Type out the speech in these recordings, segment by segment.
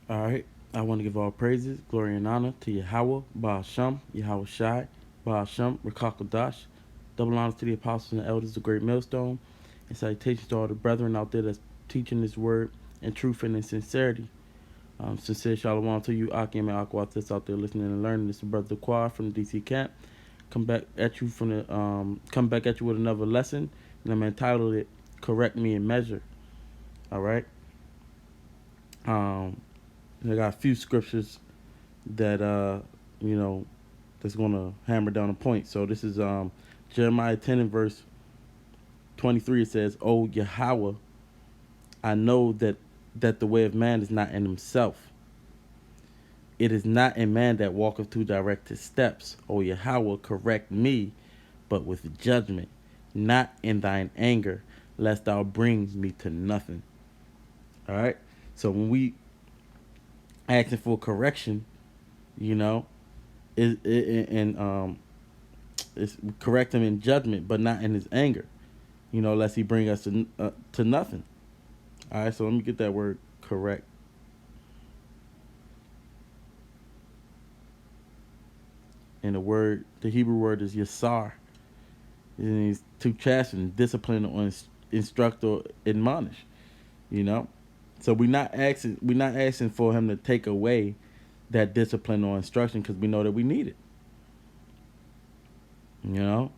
All right. I want to give all praises, glory, and honor to Yahweh, Baal Shem, Yahweh Shai, Baal Shem, Rakakodash. Double honors to the apostles and the elders, the great millstone. And salutations to all the brethren out there that's teaching this word in truth and in sincerity. Sincere shalom to you, Akim and Akwatis out there listening and learning. This is Brother Quad from the DC camp. Come back at you with another lesson, and I'm entitled it "Correct Me in Measure." All right. Um, I got a few scriptures that you know that's gonna hammer down a point. So this is Jeremiah 10 and verse 23. It says, "O Yahweh, I know that the way of man is not in himself. It is not in man that walketh to direct his steps. O Yahweh, correct me, but with judgment, not in thine anger, lest thou bring me to nothing." All right. So when we asking for correction, you know, it's correct him in judgment, but not in his anger. Lest he bring us to nothing. All right. So let me get that word correct. And the Hebrew word is yasar. And he's to chasten, discipline, or instruct or admonish. You know, so we're not asking for him to take away that discipline or instruction because we know that we need it. You know,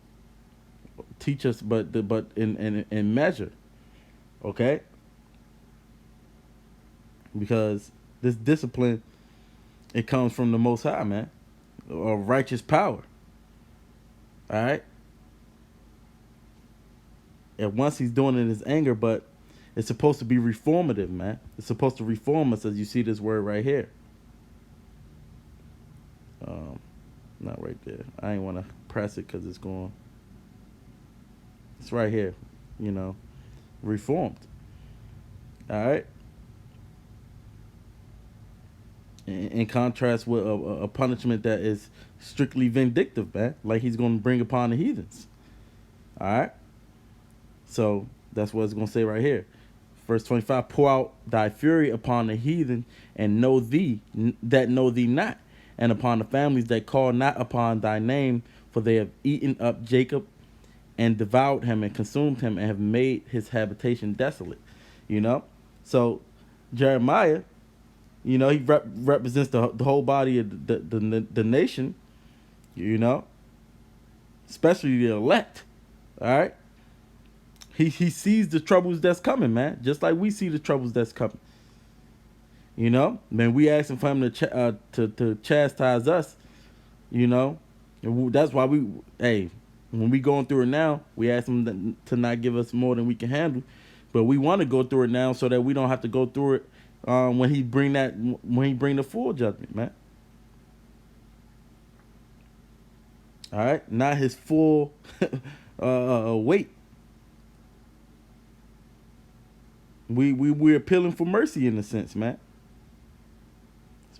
teach us, but in measure, okay? Because this discipline, it comes from the Most High, man, or righteous power. All right, and once he's doing it in his anger, but it's supposed to be reformative, man. It's supposed to reform us, as you see this word right here. Um, Not right there. I ain't want to press it because it's going. It's right here. You know, reformed. All right. In contrast with a punishment that is strictly vindictive, man, like he's going to bring upon the heathens. All right. So that's what it's going to say right here. Verse 25: Pour out thy fury upon the heathen, and know thee that know thee not, and upon the families that call not upon thy name, for they have eaten up Jacob and devoured him and consumed him and have made his habitation desolate. You know? So Jeremiah, he represents the whole body of the nation, you know, especially the elect. All right? He sees the troubles that's coming, man, just like we see the troubles that's coming. You know, man, we asking for him to chastise us. You know, and that's why when we going through it now, we ask him to not give us more than we can handle, but we want to go through it now so that we don't have to go through it when he bring the full judgment, man. All right, not his full weight. We're appealing for mercy in a sense, man.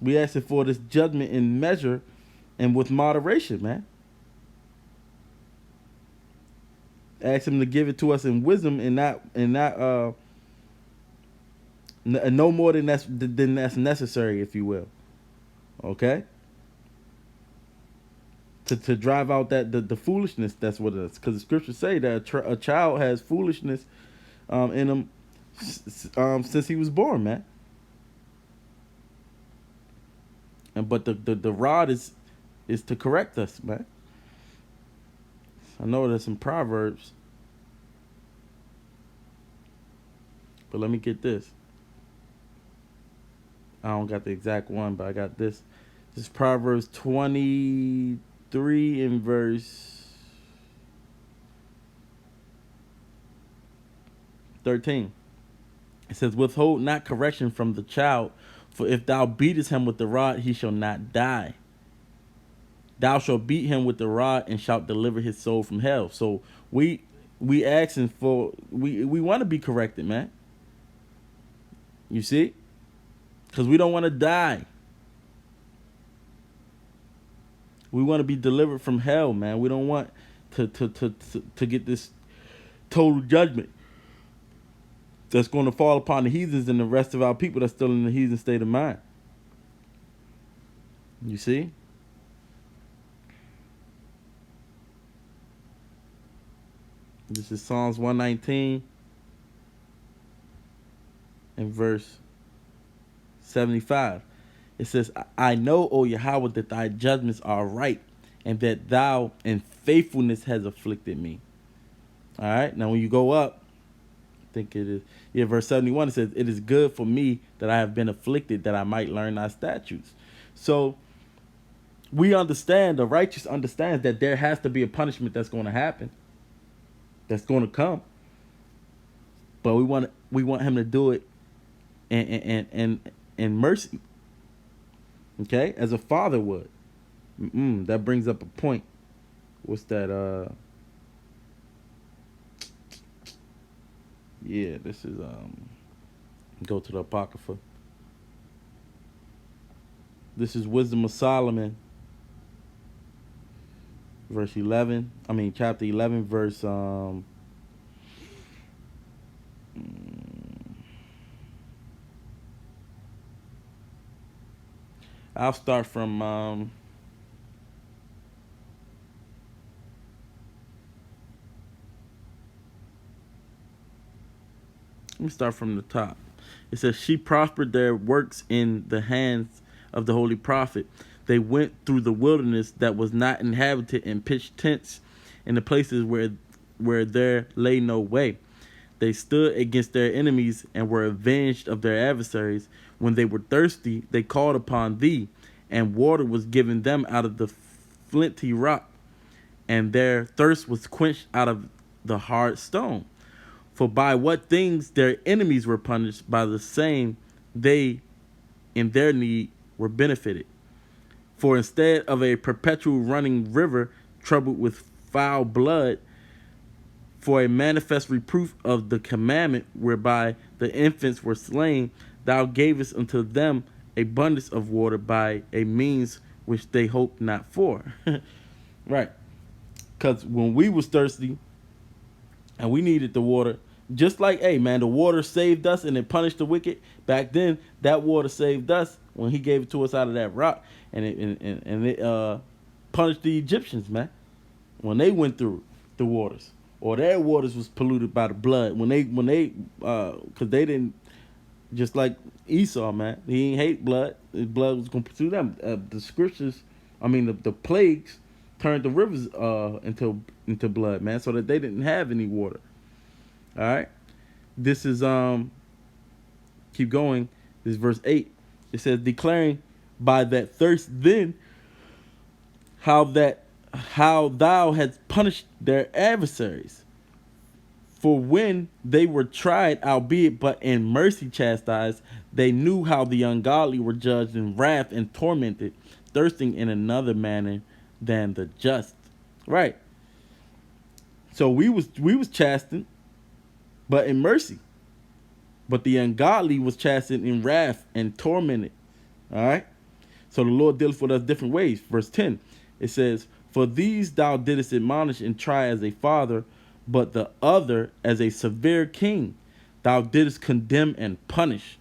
We asking for this judgment in measure and with moderation, man. Ask him to give it to us in wisdom and not no more than that's necessary, if you will. Okay. To drive out the foolishness that's what it is, because the scriptures say that a child has foolishness in him since he was born, man. But the rod is to correct us, man. I know there's some proverbs, but let me get this. I don't got the exact one, but I got this. This is Proverbs 23 in verse 13. It says, "Withhold not correction from the child, for if thou beatest him with the rod, he shall not die. Thou shalt beat him with the rod and shalt deliver his soul from hell." So we asking for we want to be corrected, man. You see, because we don't want to die. We want to be delivered from hell, man. We don't want to get this total judgment that's going to fall upon the heathens and the rest of our people that's still in the heathen state of mind. You see? This is Psalms 119 and verse 75. It says, I know, O Yahweh, that thy judgments are right, and that thou in faithfulness has afflicted me. All right. Now, when you go up, I think it is, yeah, verse 71, it says, it is good for me that I have been afflicted, that I might learn thy statutes. So we understand, the righteous understands that there has to be a punishment that's going to happen, that's going to come. But we want him to do it in mercy. Okay, as a father would. That brings up a point. What's that? Yeah, this is go to the Apocrypha. This is Wisdom of Solomon, verse 11. I mean, chapter 11, verse I'll start from let me start from the top. It says, she prospered their works in the hands of the holy prophet. They went through the wilderness that was not inhabited and pitched tents in the places where there lay no way. They stood against their enemies and were avenged of their adversaries. When they were thirsty, they called upon thee, and water was given them out of the flinty rock, and their thirst was quenched out of the hard stone. For by what things their enemies were punished, by the same they in their need were benefited. For instead of a perpetual running river troubled with foul blood, for a manifest reproof of the commandment whereby the infants were slain, thou gavest unto them abundance of water by a means which they hoped not for. Right. Because when we was thirsty and we needed the water, just like, hey, man, the water saved us and it punished the wicked. Back then, that water saved us when he gave it to us out of that rock. And it punished the Egyptians, man, when they went through the waters. Or their waters was polluted by the blood. When they because they didn't, just like Esau, man. He ain't hate blood. His blood was going to pursue them. The scriptures, I mean, the plagues turned the rivers into blood, man, so that they didn't have any water. All right. This is keep going. This is verse 8. It says, declaring by that thirst then how thou hadst punished their adversaries. For when they were tried, albeit but in mercy chastised, they knew how the ungodly were judged in wrath and tormented, thirsting in another manner than the just. Right. So we was chastened, but in mercy. But the ungodly was chastened in wrath and tormented. All right. So the Lord deals with us different ways. Verse 10, it says, for these thou didst admonish and try as a father, but the other as a severe king. Thou didst condemn and punish.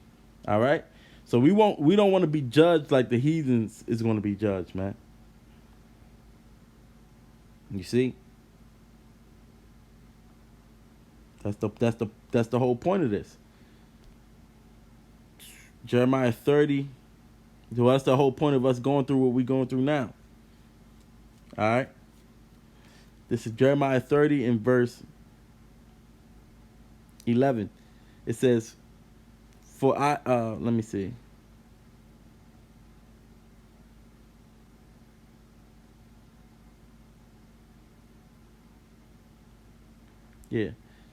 All right. So we don't want to be judged like the heathens is going to be judged, man. You see? That's the whole point of this. Jeremiah 30. So that's the whole point of us going through what we're going through now. All right. This is Jeremiah 30 in verse 11. It says, for let me see. Yeah.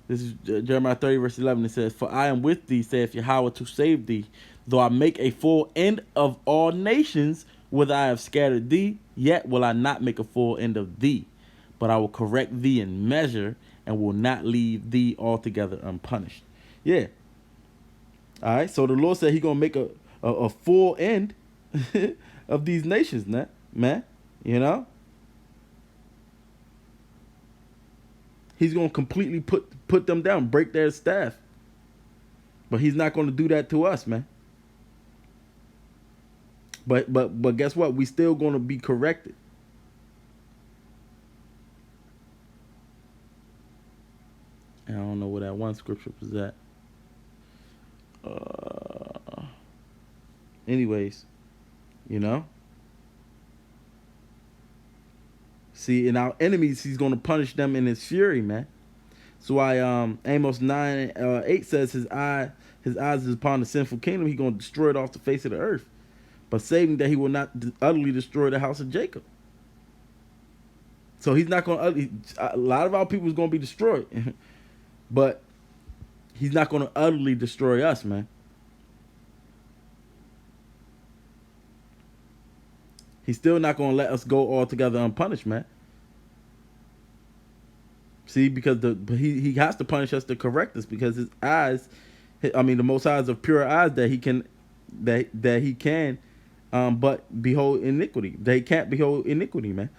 This is Jeremiah 30 verse 11. It says, for I am with thee, saith Yahweh, to save thee. Though I make a full end of all nations, whither I have scattered thee, yet will I not make a full end of thee. But I will correct thee in measure, and will not leave thee altogether unpunished. Yeah. All right. So the Lord said He gonna make a full end of these nations, man. You know. He's gonna completely put them down, break their staff. But He's not gonna do that to us, man. But guess what? We still gonna be corrected. And I don't know where that one scripture was at. Uh, anyways, you know. See, in our enemies, he's gonna punish them in his fury, man. So why Amos 9:8 says his eyes is upon the sinful kingdom. He gonna destroy it off the face of the earth, but saving that he will not utterly destroy the house of Jacob. So he's not gonna. A lot of our people is gonna be destroyed, but he's not gonna utterly destroy us, man. He's still not gonna let us go altogether unpunished, man. See, because he has to punish us to correct us because his eyes, I mean, the Most High is of pure eyes that he can, that he can, but behold iniquity. They can't behold iniquity, man.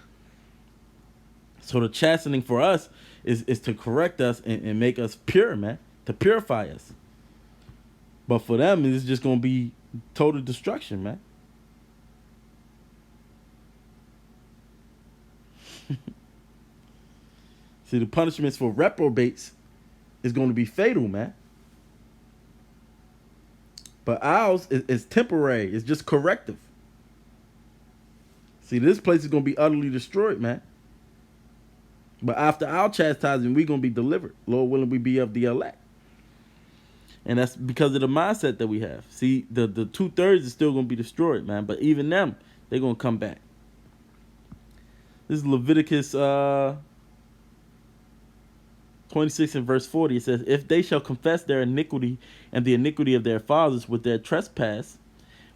So the chastening for us is to correct us and make us pure, man, to purify us. But for them, it's just gonna be total destruction, man. See, the punishments for reprobates is going to be fatal, man. But ours is temporary. It's just corrective. See, this place is going to be utterly destroyed, man. But after our chastising, we're going to be delivered. Lord willing, we be of the elect. And that's because of the mindset that we have. See, the 2/3 is still going to be destroyed, man. But even them, they're going to come back. This is Leviticus 26 and verse 40. It says, if they shall confess their iniquity and the iniquity of their fathers with their trespass,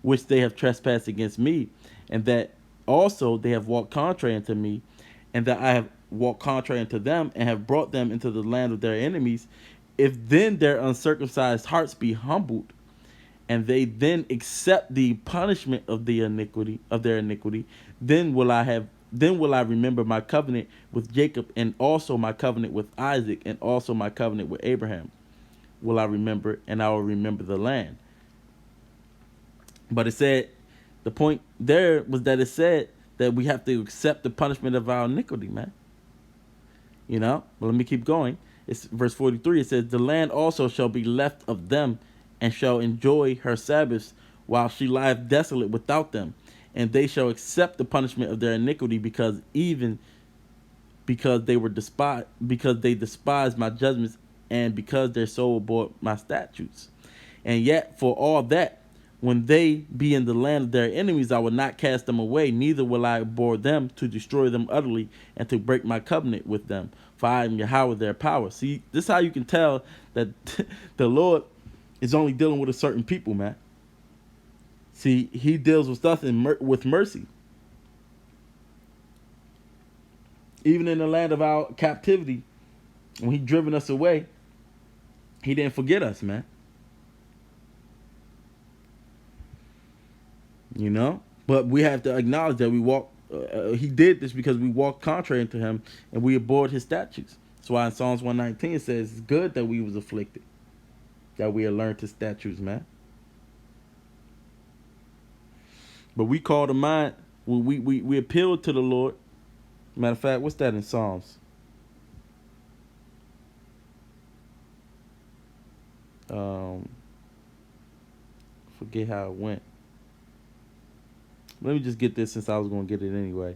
which they have trespassed against me, and that also they have walked contrary unto me, and that I have walked contrary unto them, and have brought them into the land of their enemies, if then their uncircumcised hearts be humbled, and they then accept the punishment of the iniquity of their iniquity, then will I remember my covenant with Jacob, and also my covenant with Isaac, and also my covenant with Abraham will I remember, and I will remember the land. But it said, the point there was that it said that we have to accept the punishment of our iniquity, man. You know? But let me keep going. It's verse 43. It says, the land also shall be left of them, and shall enjoy her Sabbaths, while she lieth desolate without them. And they shall accept the punishment of their iniquity, because they despised my judgments, and because their soul abhorred my statutes. And yet for all that, when they be in the land of their enemies, I will not cast them away, neither will I abhor them to destroy them utterly, and to break my covenant with them. For I am Yahweh their power. See, this is how you can tell that the Lord is only dealing with a certain people, man. See, he deals with us with mercy. Even in the land of our captivity, when he driven us away, he didn't forget us, man. You know? But we have to acknowledge that he did this because we walked contrary to him, and we abhorred his statutes. That's why in Psalms 119 it says it's good that we was afflicted, that we had learned his statutes, man. But we call to mind, we appealed to the Lord. Matter of fact, what's that in Psalms? Forget how it went. Let me just get this since I was going to get it anyway.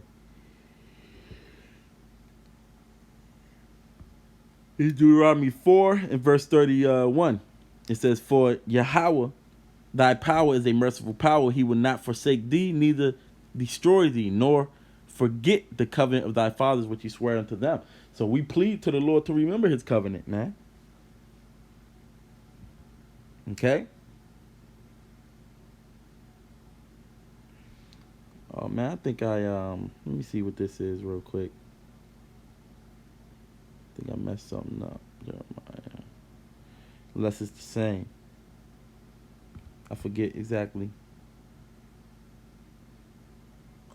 It's Deuteronomy 4 and verse 31. It says, for Yahweh, thy power is a merciful power. He will not forsake thee, neither destroy thee, nor forget the covenant of thy fathers, which he swore unto them. So we plead to the Lord to remember his covenant, man. Okay? Oh, man, I think let me see what this is real quick. I think I messed something up. Jeremiah. Unless it's the same. I forget exactly.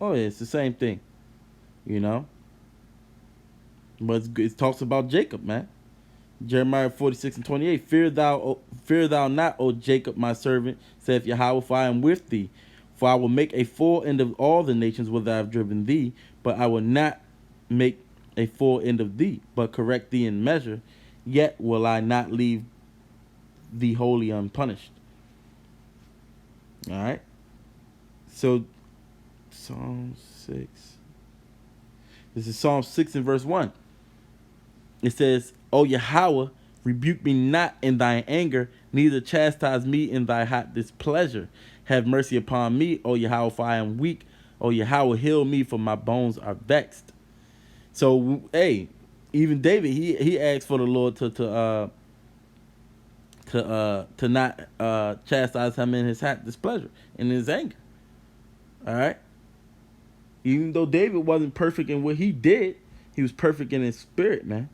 Oh, yeah, it's the same thing. You know? But it talks about Jacob, man. Jeremiah 46 and 28. Fear thou not, O Jacob, my servant, saith Yahweh, for I am with thee. For I will make a full end of all the nations whither I have driven thee, but I will not make a full end of thee, but correct thee in measure. Yet will I not leave thee wholly unpunished. All right. So Psalm 6. This is Psalm 6 and verse 1. It says, O Yahweh, rebuke me not in thine anger, neither chastise me in thy hot displeasure. Have mercy upon me, O Yahweh, for I am weak. O Yahweh, heal me, for my bones are vexed. So, hey, even David, he asked for the Lord to not chastise him in his hot displeasure, in his anger. All right. Even though David wasn't perfect in what he did, he was perfect in his spirit, man.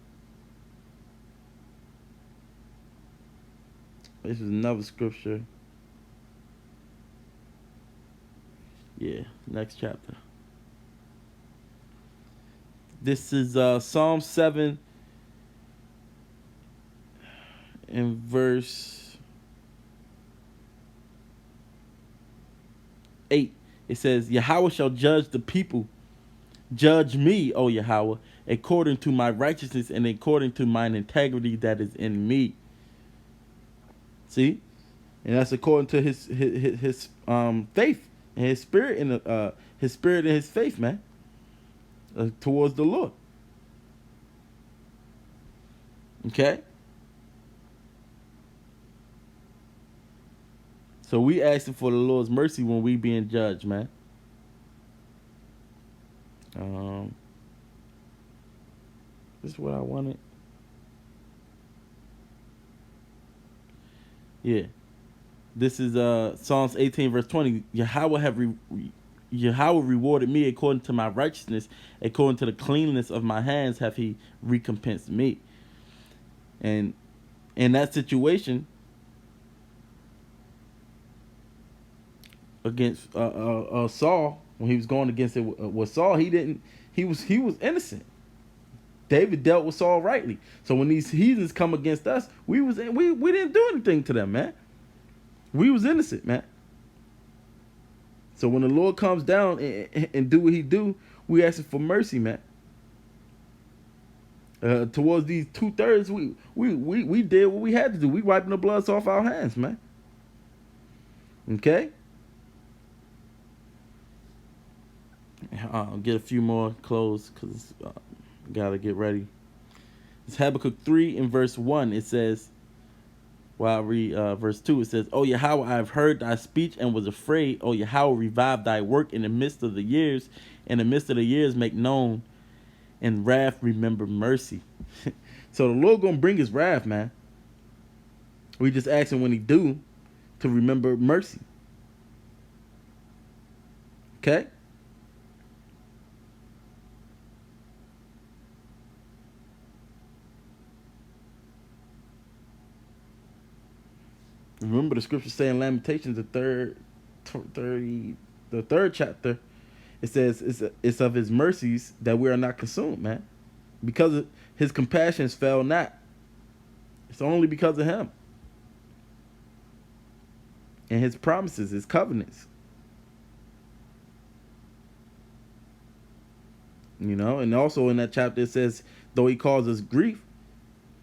This is another scripture. Yeah, next chapter. This is Psalm 7 in verse 8. It says, Yahweh shall judge the people. Judge me, O Yahweh, according to my righteousness and according to mine integrity that is in me. See? And that's according to his faith and his spirit and his faith, man, towards the Lord. Okay? So we asking for the Lord's mercy when we being judged, man. This is what I wanted. Yeah. This is Psalms 18 verse 20. Yahweh rewarded me according to my righteousness, according to the cleanness of my hands have he recompensed me. And in that situation against Saul, when he was going against it with Saul, he was innocent. David dealt with Saul rightly. So when these heathens come against us, we didn't do anything to them, man. We was innocent, man. So when the Lord comes down and do what he do, we asking for mercy, man. Towards these 2/3, we did what we had to do. We wiping the blood off our hands, man. Okay. I'll get a few more clothes because gotta get ready. It's Habakkuk 3 in verse 1. It says, while I read verse 2, it says, O Yahweh, I have heard thy speech and was afraid. O Yahweh, revive thy work in the midst of the years. In the midst of the years, make known. In wrath, remember mercy. So the Lord gonna bring his wrath, man. We just asking when he do to remember mercy. Okay? Remember the scripture saying Lamentations, the third chapter, it says it's of his mercies that we are not consumed, man. Because of his compassions fail not. It's only because of him. And his promises, his covenants. You know, and also in that chapter it says, though he causes grief,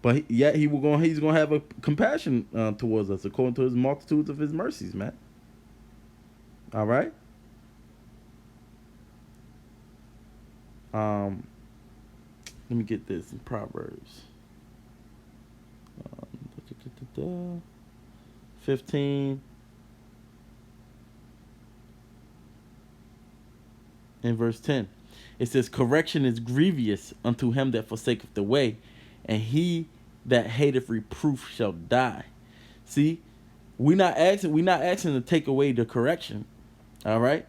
but yet he's gonna have a compassion towards us according to his multitudes of his mercies, man. All right. Let me get this in Proverbs. 15 in verse 10. It says, correction is grievous unto him that forsaketh the way, and he that hateth reproof shall die. See, we not asking to take away the correction. All right?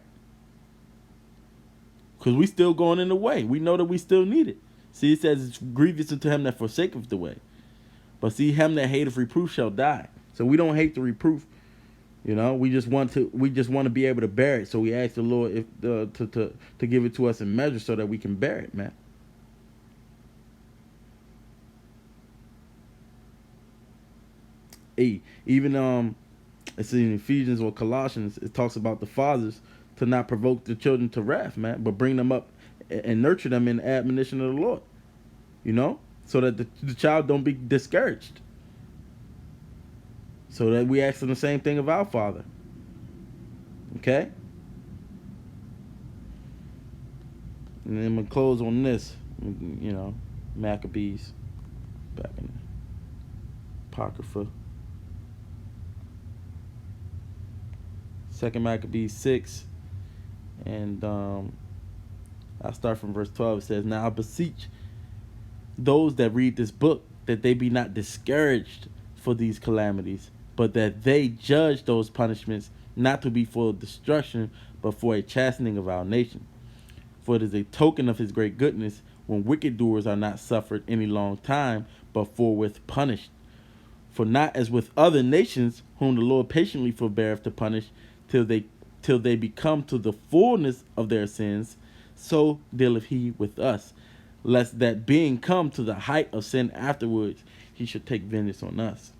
Because we still going in the way. We know that we still need it. See, it says it's grievous unto him that forsaketh the way. But see, him that hateth reproof shall die. So we don't hate the reproof. You know, we just want to be able to bear it. So we ask the Lord to give it to us in measure so that we can bear it, man. Hey, even It's in Ephesians or Colossians. It talks about the fathers to not provoke the children to wrath, man, but bring them up and nurture them in the admonition of the Lord. You know, so that the child don't be discouraged. So that we ask them the same thing of our Father. Okay? And then I'm going to close on this. You know, Maccabees. Back in Apocrypha. 2 Maccabees 6. And I'll start from verse 12. It says, "Now I beseech those that read this book that they be not discouraged for these calamities, but that they judge those punishments not to be for destruction, but for a chastening of our nation. For it is a token of his great goodness when wicked doers are not suffered any long time, but forthwith punished. For not as with other nations, whom the Lord patiently forbeareth to punish, till they become to the fullness of their sins, so dealeth he with us, lest that being come to the height of sin afterwards, he should take vengeance on us.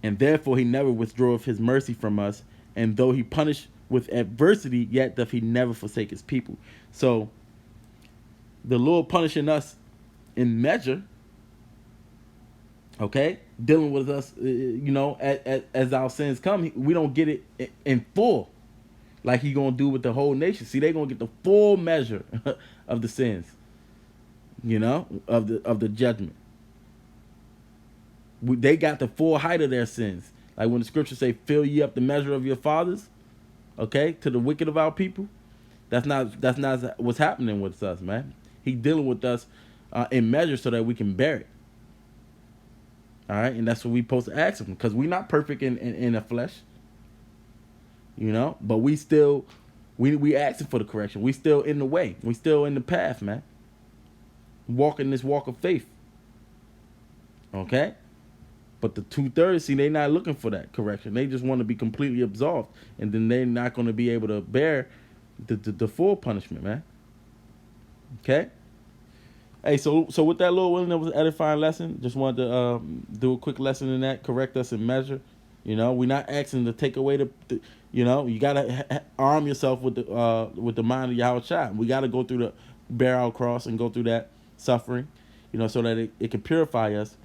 And therefore he never withdraweth his mercy from us, and though he punish with adversity, yet doth he never forsake his people." So the Lord punishing us in measure, okay, dealing with us, you know, as our sins come. We don't get it in full, like he gonna do with the whole nation. See, they gonna get the full measure of the sins, you know, of the judgment. They got the full height of their sins. Like when the scriptures say, "Fill ye up the measure of your fathers," okay, to the wicked of our people. That's not what's happening with us, man. He dealing with us in measure so that we can bear it. All right, and that's what we supposed to ask him, because we're not perfect in the flesh, you know, but we still we asking for the correction. We still in the way. We still in the path, man. Walking this walk of faith. Okay. But the 2/3, see, they not looking for that correction. They just want to be completely absolved, and then they're not going to be able to bear the full punishment, man. Okay. Hey, so with that, Lord willing, that was an edifying lesson. Just wanted to do a quick lesson in that, correct us in measure. You know, we're not asking to take away the you know, you gotta arm yourself with the mind of Yahushua. We gotta go through the bear our cross and go through that suffering, you know, so that it can purify us.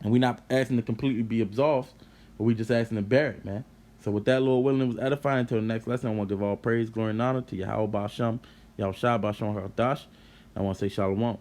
And we're not asking to completely be absolved, but we just asking to bear it, man. So with that, Lord willing, it was edifying. Until the next lesson, I want to give all praise, glory, and honor to Yahweh Ba'Shem, Yahushua Ba'Shem HaKadosh. I want to say shalom.